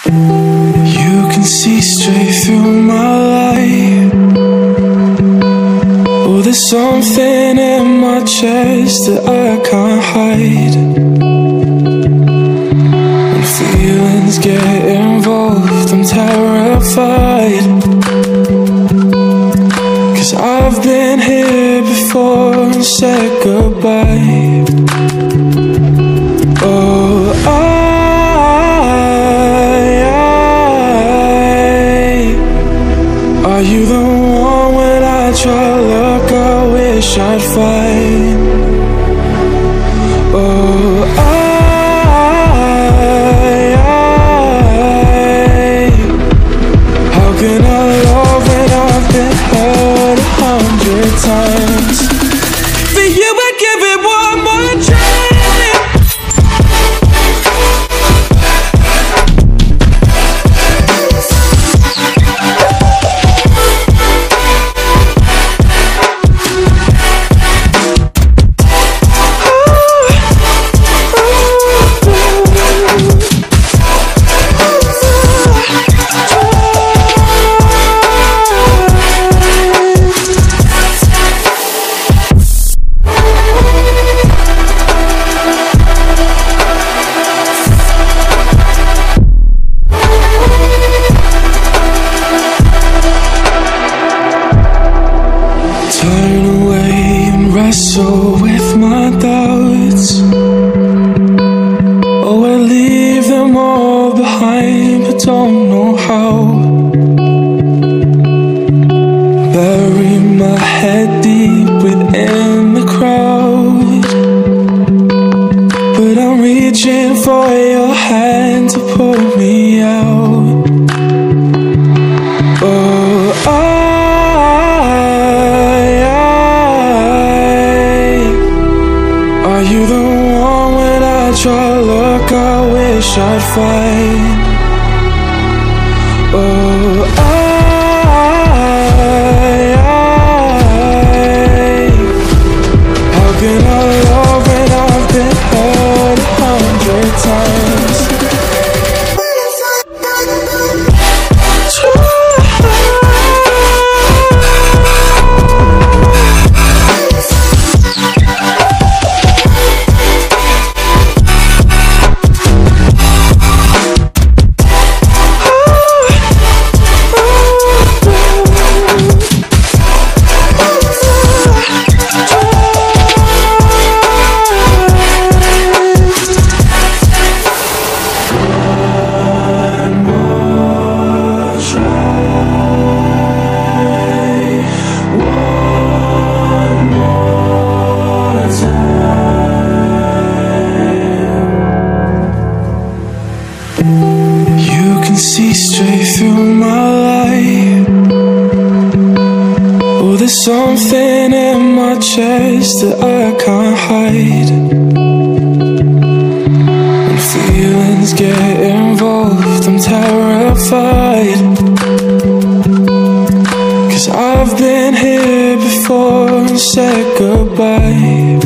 You can see straight through my light. Oh, there's something in my chest that I can't hide. When feelings get involved, I'm terrified. 'Cause I've been here before and said goodbye. Oh, are you the one when I try to look, I wish I'd find? Oh, how can I love when I've been hurt 100 times? For you I'd give it one more try. Turn away and wrestle with my doubts. Oh, I leave them all behind, but don't know how. Bury my head deep within the crowd, but I'm reaching for your hand to pull me out. Oh, are you the one when I try to look, I wish I'd find? Oh, how can I love when I've been hurt 100 times? You can see straight through my light. Oh, there's something in my chest that I can't hide. When feelings get involved, I'm terrified. 'Cause I've been here before and said goodbye.